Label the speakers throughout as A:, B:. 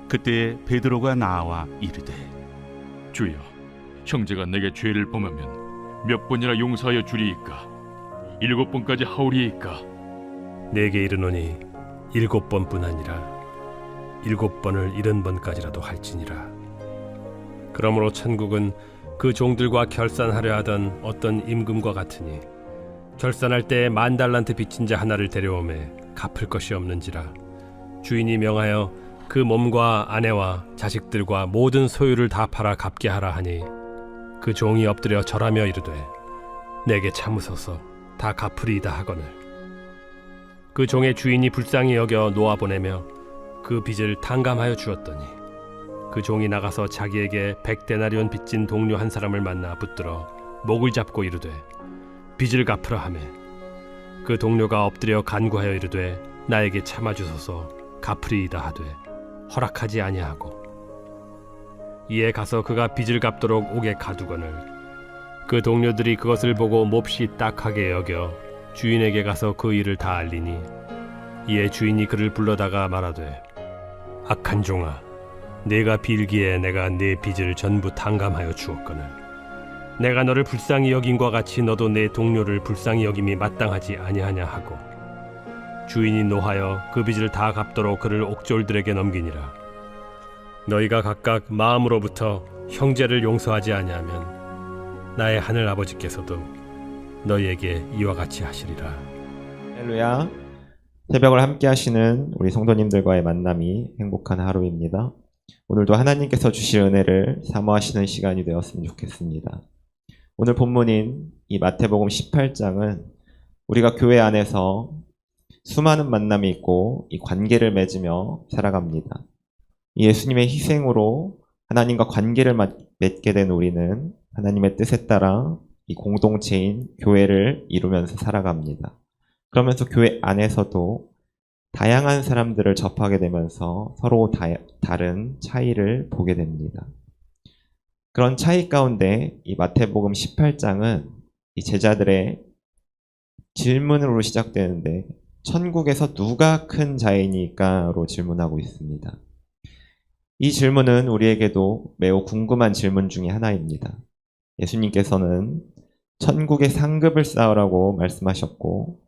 A: 그때 베드로가 나와 이르되
B: 주여, 형제가 내게 죄를 범하면 몇 번이나 용서하여 주리이까? 7번까지 하오리이까?
C: 내게 이르노니 7번뿐 아니라 7번을 70번까지라도 할지니라. 그러므로 천국은 그 종들과 결산하려 하던 어떤 임금과 같으니 결산할 때 10,000달란트 빚진 자 하나를 데려오매 갚을 것이 없는지라. 주인이 명하여 그 몸과 아내와 자식들과 모든 소유를 다 팔아 갚게 하라 하니 그 종이 엎드려 절하며 이르되 내게 참으소서, 다 갚으리이다 하거늘. 그 종의 주인이 불쌍히 여겨 놓아보내며 그 빚을 탕감하여 주었더니 그 종이 나가서 자기에게 100데나리온 빚진 동료 한 사람을 만나 붙들어 목을 잡고 이르되 빚을 갚으라 하매 그 동료가 엎드려 간구하여 이르되 나에게 참아주소서, 갚으리이다 하되 허락하지 아니하고 이에 가서 그가 빚을 갚도록 옥에 가두거늘 그 동료들이 그것을 보고 몹시 딱하게 여겨 주인에게 가서 그 일을 다 알리니 이에 주인이 그를 불러다가 말하되 악한 종아, 네가 빌기에 내가 네 빚을 전부 탕감하여 주었거늘 내가 너를 불쌍히 여김과 같이 너도 내 동료를 불쌍히 여김이 마땅하지 아니하냐 하고 주인이 노하여 그 빚을 다 갚도록 그를 옥졸들에게 넘기니라. 너희가 각각 마음으로부터 형제를 용서하지 아니하면 나의 하늘 아버지께서도 너희에게 이와 같이 하시리라.
D: 할렐루야. 새벽을 함께 하시는 우리 성도님들과의 만남이 행복한 하루입니다. 오늘도 하나님께서 주실 은혜를 사모하시는 시간이 되었으면 좋겠습니다. 오늘 본문인 이 마태복음 18장은 우리가 교회 안에서 수많은 만남이 있고 이 관계를 맺으며 살아갑니다. 이 예수님의 희생으로 하나님과 관계를 맺게 된 우리는 하나님의 뜻에 따라 이 공동체인 교회를 이루면서 살아갑니다. 그러면서 교회 안에서도 다양한 사람들을 접하게 되면서 서로 다른 차이를 보게 됩니다. 그런 차이 가운데 이 마태복음 18장은 이 제자들의 질문으로 시작되는데 천국에서 누가 큰 자이니까로 질문하고 있습니다. 이 질문은 우리에게도 매우 궁금한 질문 중에 하나입니다. 예수님께서는 천국의 상급을 쌓으라고 말씀하셨고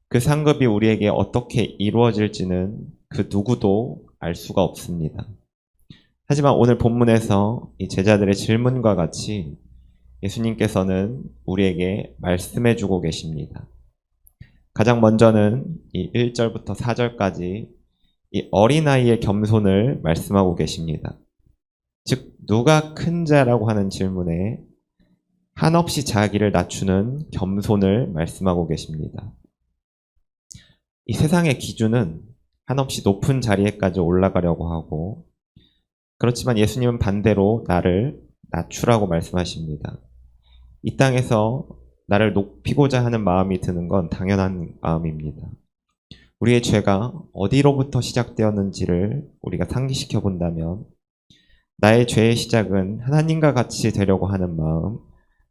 D: 그 상급이 우리에게 어떻게 이루어질지는 그 누구도 알 수가 없습니다. 하지만 오늘 본문에서 이 제자들의 질문과 같이 예수님께서는 우리에게 말씀해 주고 계십니다. 가장 먼저는 이 1절부터 4절까지 이 어린아이의 겸손을 말씀하고 계십니다. 즉 누가 큰 자라고 하는 질문에 한없이 자기를 낮추는 겸손을 말씀하고 계십니다. 이 세상의 기준은 한없이 높은 자리에까지 올라가려고 하고 그렇지만 예수님은 반대로 나를 낮추라고 말씀하십니다. 이 땅에서 나를 높이고자 하는 마음이 드는 건 당연한 마음입니다. 우리의 죄가 어디로부터 시작되었는지를 우리가 상기시켜 본다면 나의 죄의 시작은 하나님과 같이 되려고 하는 마음,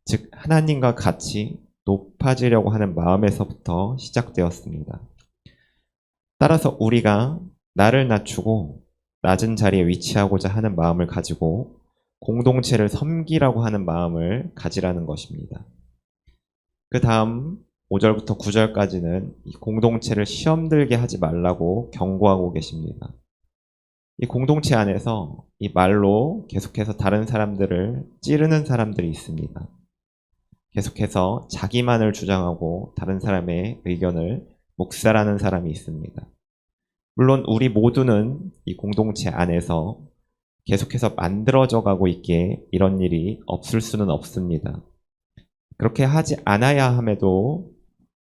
D: 즉 하나님과 같이 높아지려고 하는 마음에서부터 시작되었습니다. 따라서 우리가 나를 낮추고 낮은 자리에 위치하고자 하는 마음을 가지고 공동체를 섬기라고 하는 마음을 가지라는 것입니다. 그 다음 5절부터 9절까지는 이 공동체를 시험 들게 하지 말라고 경고하고 계십니다. 이 공동체 안에서 이 말로 계속해서 다른 사람들을 찌르는 사람들이 있습니다. 계속해서 자기만을 주장하고 다른 사람의 의견을 묵살하는 사람이 있습니다. 물론 우리 모두는 이 공동체 안에서 계속해서 만들어져 가고 있기에 이런 일이 없을 수는 없습니다. 그렇게 하지 않아야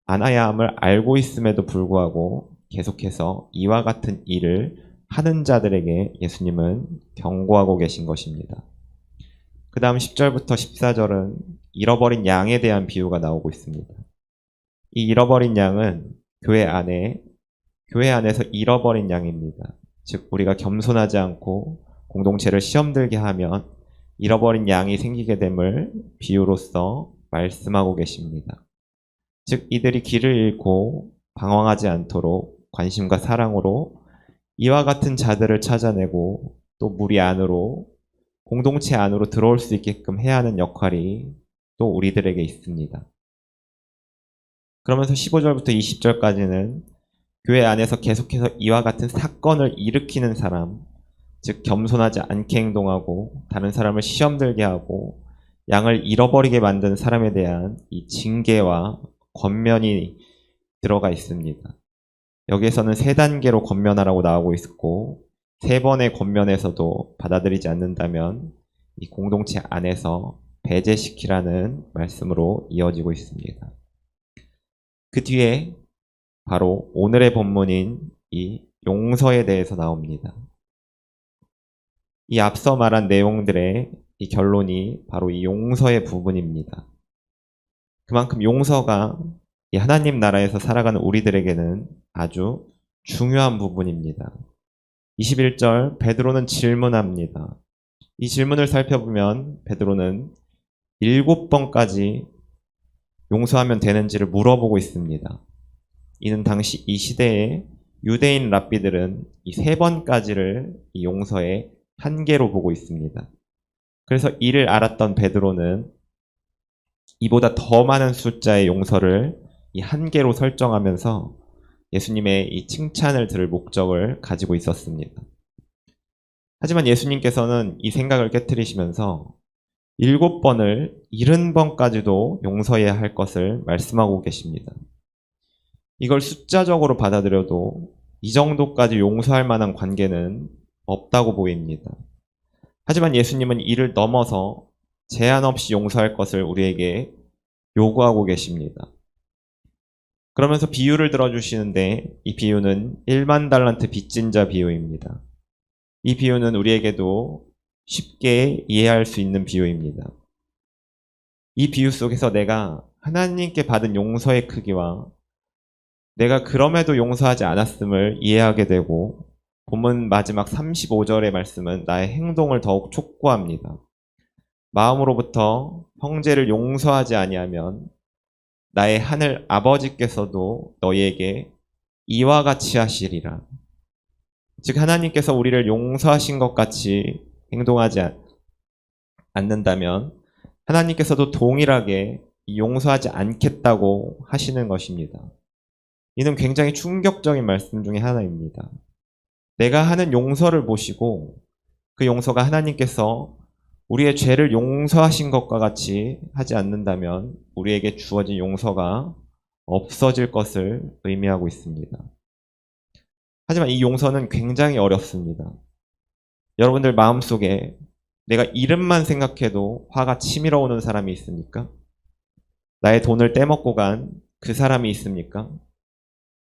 D: 함을 알고 있음에도 불구하고 계속해서 이와 같은 일을 하는 자들에게 예수님은 경고하고 계신 것입니다. 그 다음 10절부터 14절은 잃어버린 양에 대한 비유가 나오고 있습니다. 이 잃어버린 양은 교회 안에서 잃어버린 양입니다. 즉 우리가 겸손하지 않고 공동체를 시험 들게 하면 잃어버린 양이 생기게 됨을 비유로서 말씀하고 계십니다. 즉 이들이 길을 잃고 방황하지 않도록 관심과 사랑으로 이와 같은 자들을 찾아내고 또 무리 안으로, 공동체 안으로 들어올 수 있게끔 해야 하는 역할이 또 우리들에게 있습니다. 그러면서 15절부터 20절까지는 교회 안에서 계속해서 이와 같은 사건을 일으키는 사람, 즉 겸손하지 않게 행동하고 다른 사람을 시험 들게 하고 양을 잃어버리게 만드는 사람에 대한 이 징계와 권면이 들어가 있습니다. 여기에서는 3단계로 권면하라고 나오고 있고 3번의 권면에서도 받아들이지 않는다면 이 공동체 안에서 배제시키라는 말씀으로 이어지고 있습니다. 그 뒤에 바로 오늘의 본문인 이 용서에 대해서 나옵니다. 이 앞서 말한 내용들의 이 결론이 바로 이 용서의 부분입니다. 그만큼 용서가 이 하나님 나라에서 살아가는 우리들에게는 아주 중요한 부분입니다. 21절 베드로는 질문합니다. 이 질문을 살펴보면 베드로는 7번까지 용서하면 되는지를 물어보고 있습니다. 이는 당시 이 시대의 유대인 랍비들은 이 3번까지를 이 용서의 한계로 보고 있습니다. 그래서 이를 알았던 베드로는 이보다 더 많은 숫자의 용서를 이 한계로 설정하면서 예수님의 이 칭찬을 들을 목적을 가지고 있었습니다. 하지만 예수님께서는 이 생각을 깨트리시면서 7번을 70번까지도 용서해야 할 것을 말씀하고 계십니다. 이걸 숫자적으로 받아들여도 이 정도까지 용서할 만한 관계는 없다고 보입니다. 하지만 예수님은 이를 넘어서 제한 없이 용서할 것을 우리에게 요구하고 계십니다. 그러면서 비유를 들어주시는데 이 비유는 1만 달란트 빚진 자 비유입니다. 이 비유는 우리에게도 쉽게 이해할 수 있는 비유입니다. 이 비유 속에서 내가 하나님께 받은 용서의 크기와 내가 그럼에도 용서하지 않았음을 이해하게 되고 본문 마지막 35절의 말씀은 나의 행동을 더욱 촉구합니다. 마음으로부터 형제를 용서하지 아니하면 나의 하늘 아버지께서도 너희에게 이와 같이 하시리라. 즉 하나님께서 우리를 용서하신 것 같이 행동하지 않는다면 하나님께서도 동일하게 용서하지 않겠다고 하시는 것입니다. 이는 굉장히 충격적인 말씀 중에 하나입니다. 내가 하는 용서를 보시고 그 용서가 하나님께서 우리의 죄를 용서하신 것과 같이 하지 않는다면 우리에게 주어진 용서가 없어질 것을 의미하고 있습니다. 하지만 이 용서는 굉장히 어렵습니다. 여러분들 마음속에 내가 이름만 생각해도 화가 치밀어 오는 사람이 있습니까? 나의 돈을 떼먹고 간 그 사람이 있습니까?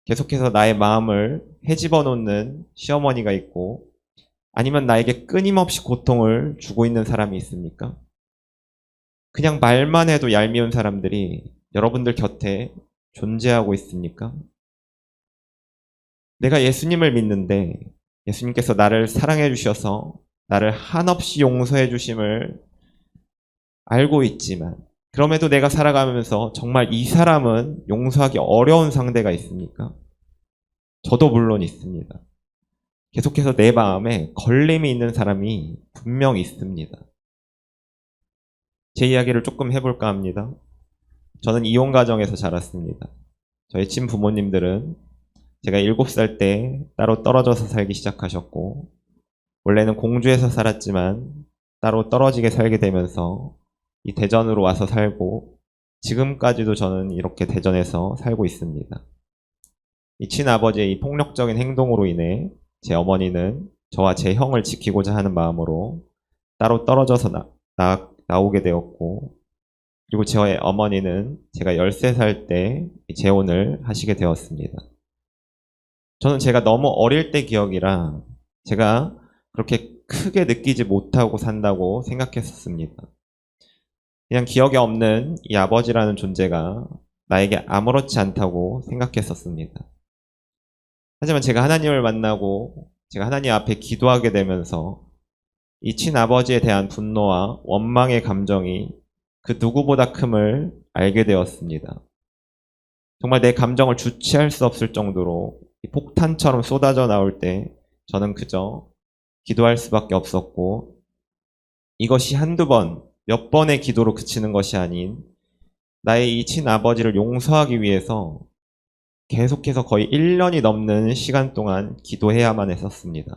D: 계속해서 나의 마음을 헤집어 놓는 시어머니가 있고 아니면 나에게 끊임없이 고통을 주고 있는 사람이 있습니까? 그냥 말만 해도 얄미운 사람들이 여러분들 곁에 존재하고 있습니까? 내가 예수님을 믿는데 예수님께서 나를 사랑해 주셔서 나를 한없이 용서해 주심을 알고 있지만 그럼에도 내가 살아가면서 정말 이 사람은 용서하기 어려운 상대가 있습니까? 저도 물론 있습니다. 계속해서 내 마음에 걸림이 있는 사람이 분명히 있습니다. 제 이야기를 조금 해볼까 합니다. 저는 이혼 가정에서 자랐습니다. 저희 친부모님들은 제가 7살 때 따로 떨어져서 살기 시작하셨고 원래는 공주에서 살았지만 따로 떨어지게 살게 되면서 이 대전으로 와서 살고 지금까지도 저는 이렇게 대전에서 살고 있습니다. 이 친아버지의 이 폭력적인 행동으로 인해 제 어머니는 저와 제 형을 지키고자 하는 마음으로 따로 떨어져서 나오게 되었고 그리고 저의 어머니는 제가 13살 때 재혼을 하시게 되었습니다. 저는 제가 너무 어릴 때 기억이라 제가 그렇게 크게 느끼지 못하고 산다고 생각했었습니다. 그냥 기억에 없는 이 아버지라는 존재가 나에게 아무렇지 않다고 생각했었습니다. 하지만 제가 하나님을 만나고 제가 하나님 앞에 기도하게 되면서 이 친아버지에 대한 분노와 원망의 감정이 그 누구보다 큼을 알게 되었습니다. 정말 내 감정을 주체할 수 없을 정도로 이 폭탄처럼 쏟아져 나올 때 저는 그저 기도할 수밖에 없었고, 이것이 한두 번, 몇 번의 기도로 그치는 것이 아닌 나의 이 친아버지를 용서하기 위해서 계속해서 거의 1년이 넘는 시간 동안 기도해야만 했었습니다.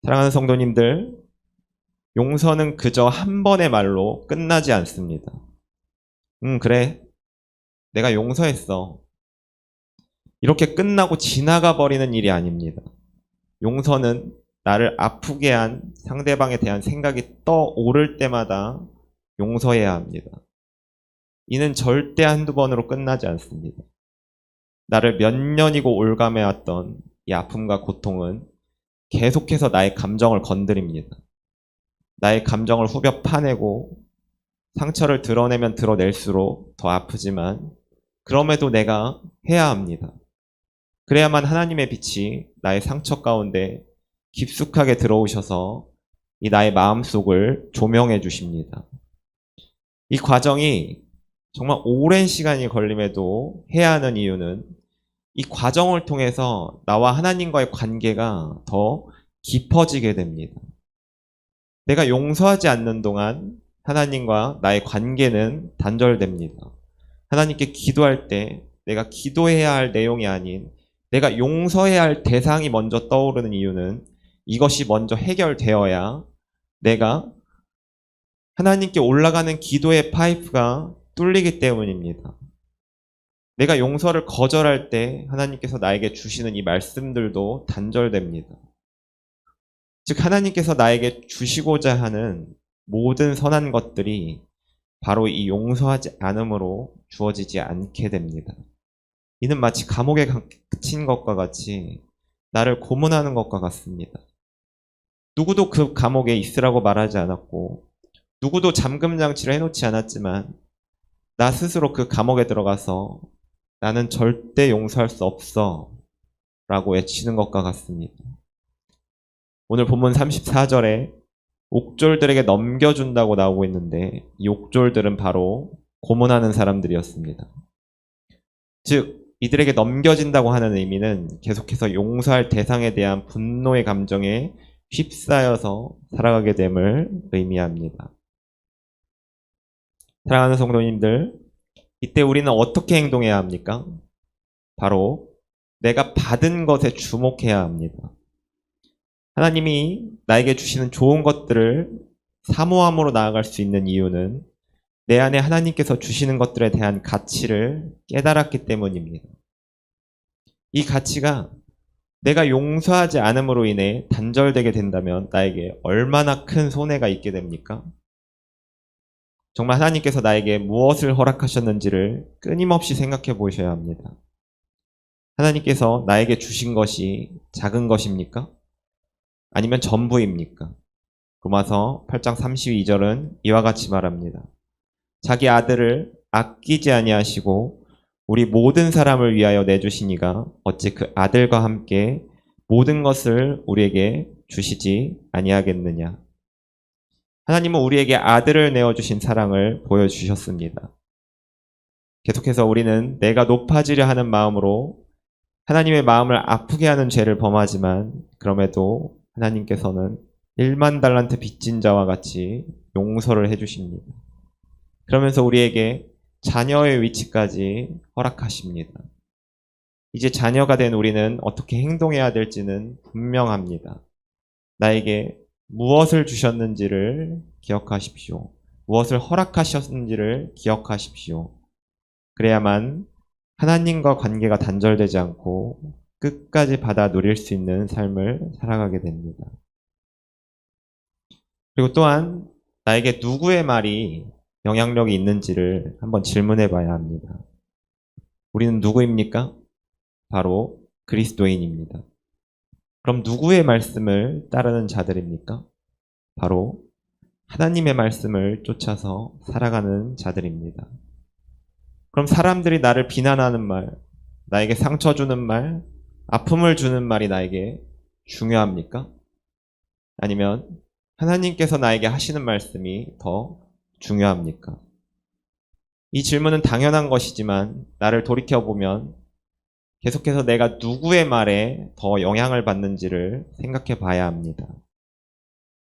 D: 사랑하는 성도님들, 용서는 그저 한 번의 말로 끝나지 않습니다. 그래. 내가 용서했어. 이렇게 끝나고 지나가 버리는 일이 아닙니다. 용서는 나를 아프게 한 상대방에 대한 생각이 떠오를 때마다 용서해야 합니다. 이는 절대 한두 번으로 끝나지 않습니다. 나를 몇 년이고 올가매왔던 이 아픔과 고통은 계속해서 나의 감정을 건드립니다. 나의 감정을 후벼 파내고 상처를 드러내면 드러낼수록 더 아프지만 그럼에도 내가 해야 합니다. 그래야만 하나님의 빛이 나의 상처 가운데 깊숙하게 들어오셔서 이 나의 마음속을 조명해 주십니다. 이 과정이 정말 오랜 시간이 걸림에도 해야 하는 이유는 이 과정을 통해서 나와 하나님과의 관계가 더 깊어지게 됩니다. 내가 용서하지 않는 동안 하나님과 나의 관계는 단절됩니다. 하나님께 기도할 때 내가 기도해야 할 내용이 아닌 내가 용서해야 할 대상이 먼저 떠오르는 이유는 이것이 먼저 해결되어야 내가 하나님께 올라가는 기도의 파이프가 뚫리기 때문입니다. 내가 용서를 거절할 때 하나님께서 나에게 주시는 이 말씀들도 단절됩니다. 즉 하나님께서 나에게 주시고자 하는 모든 선한 것들이 바로 이 용서하지 않음으로 주어지지 않게 됩니다. 이는 마치 감옥에 갇힌 것과 같이 나를 고문하는 것과 같습니다. 누구도 그 감옥에 있으라고 말하지 않았고 누구도 잠금 장치를 해놓지 않았지만 나 스스로 그 감옥에 들어가서 나는 절대 용서할 수 없어 라고 외치는 것과 같습니다. 오늘 본문 34절에 옥졸들에게 넘겨준다고 나오고 있는데 이 옥졸들은 바로 고문하는 사람들이었습니다. 즉 이들에게 넘겨진다고 하는 의미는 계속해서 용서할 대상에 대한 분노의 감정에 휩싸여서 살아가게 됨을 의미합니다. 사랑하는 성도님들, 이때 우리는 어떻게 행동해야 합니까? 바로 내가 받은 것에 주목해야 합니다. 하나님이 나에게 주시는 좋은 것들을 사모함으로 나아갈 수 있는 이유는 내 안에 하나님께서 주시는 것들에 대한 가치를 깨달았기 때문입니다. 이 가치가 내가 용서하지 않음으로 인해 단절되게 된다면 나에게 얼마나 큰 손해가 있게 됩니까? 정말 하나님께서 나에게 무엇을 허락하셨는지를 끊임없이 생각해 보셔야 합니다. 하나님께서 나에게 주신 것이 작은 것입니까? 아니면 전부입니까? 로마서 8장 32절은 이와 같이 말합니다. 자기 아들을 아끼지 아니하시고 우리 모든 사람을 위하여 내주시니가 어찌 그 아들과 함께 모든 것을 우리에게 주시지 아니하겠느냐. 하나님은 우리에게 아들을 내어주신 사랑을 보여주셨습니다. 계속해서 우리는 내가 높아지려 하는 마음으로 하나님의 마음을 아프게 하는 죄를 범하지만 그럼에도 하나님께서는 1만 달란트 빚진 자와 같이 용서를 해주십니다. 그러면서 우리에게 자녀의 위치까지 허락하십니다. 이제 자녀가 된 우리는 어떻게 행동해야 될지는 분명합니다. 나에게 무엇을 주셨는지를 기억하십시오. 무엇을 허락하셨는지를 기억하십시오. 그래야만 하나님과 관계가 단절되지 않고 끝까지 받아 누릴 수 있는 삶을 살아가게 됩니다. 그리고 또한 나에게 누구의 말이 영향력이 있는지를 한번 질문해 봐야 합니다. 우리는 누구입니까? 바로 그리스도인입니다. 그럼 누구의 말씀을 따르는 자들입니까? 바로 하나님의 말씀을 쫓아서 살아가는 자들입니다. 그럼 사람들이 나를 비난하는 말, 나에게 상처 주는 말, 아픔을 주는 말이 나에게 중요합니까? 아니면 하나님께서 나에게 하시는 말씀이 더 중요합니까? 이 질문은 당연한 것이지만 나를 돌이켜보면 계속해서 내가 누구의 말에 더 영향을 받는지를 생각해 봐야 합니다.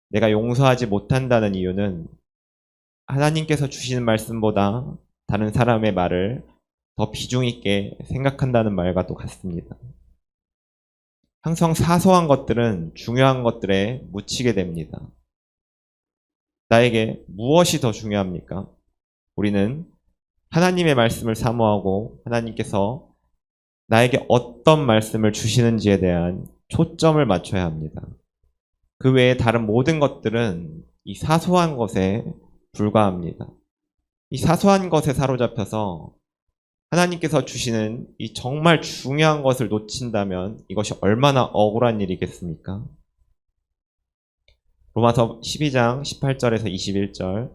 D: 내가 용서하지 못한다는 이유는 하나님께서 주시는 말씀보다 다른 사람의 말을 더 비중 있게 생각한다는 말과 똑같습니다. 항상 사소한 것들은 중요한 것들에 묻히게 됩니다. 나에게 무엇이 더 중요합니까? 우리는 하나님의 말씀을 사모하고 하나님께서 나에게 어떤 말씀을 주시는지에 대한 초점을 맞춰야 합니다. 그 외에 다른 모든 것들은 이 사소한 것에 불과합니다. 이 사소한 것에 사로잡혀서 하나님께서 주시는 이 정말 중요한 것을 놓친다면 이것이 얼마나 억울한 일이겠습니까? 로마서 12장 18절에서 21절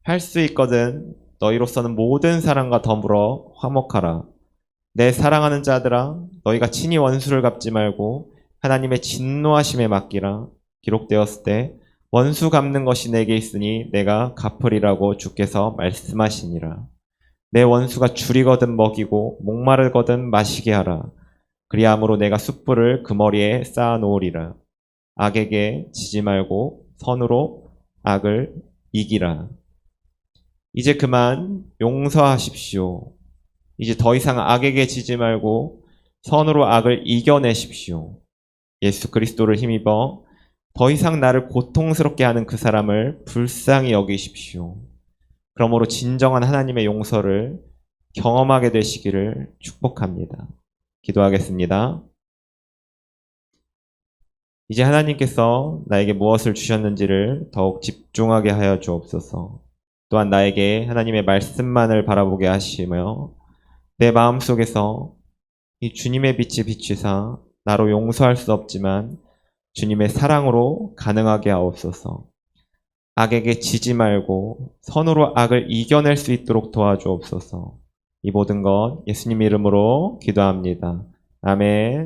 D: 할 수 있거든 너희로서는 모든 사람과 더불어 화목하라. 내 사랑하는 자들아 너희가 친히 원수를 갚지 말고 하나님의 진노하심에 맡기라. 기록되었을 때 원수 갚는 것이 내게 있으니 내가 갚으리라고 주께서 말씀하시니라. 내 원수가 줄이거든 먹이고 목마르거든 마시게 하라. 그리함으로 내가 숯불을 그 머리에 쌓아 놓으리라. 악에게 지지 말고 선으로 악을 이기라. 이제 그만 용서하십시오. 이제 더 이상 악에게 지지 말고 선으로 악을 이겨내십시오. 예수 그리스도를 힘입어 더 이상 나를 고통스럽게 하는 그 사람을 불쌍히 여기십시오. 그러므로 진정한 하나님의 용서를 경험하게 되시기를 축복합니다. 기도하겠습니다. 이제 하나님께서 나에게 무엇을 주셨는지를 더욱 집중하게 하여 주옵소서. 또한 나에게 하나님의 말씀만을 바라보게 하시며 내 마음속에서 이 주님의 빛이 비추사 나로 용서할 수 없지만 주님의 사랑으로 가능하게 하옵소서. 악에게 지지 말고 선으로 악을 이겨낼 수 있도록 도와주옵소서. 이 모든 것 예수님 이름으로 기도합니다. 아멘.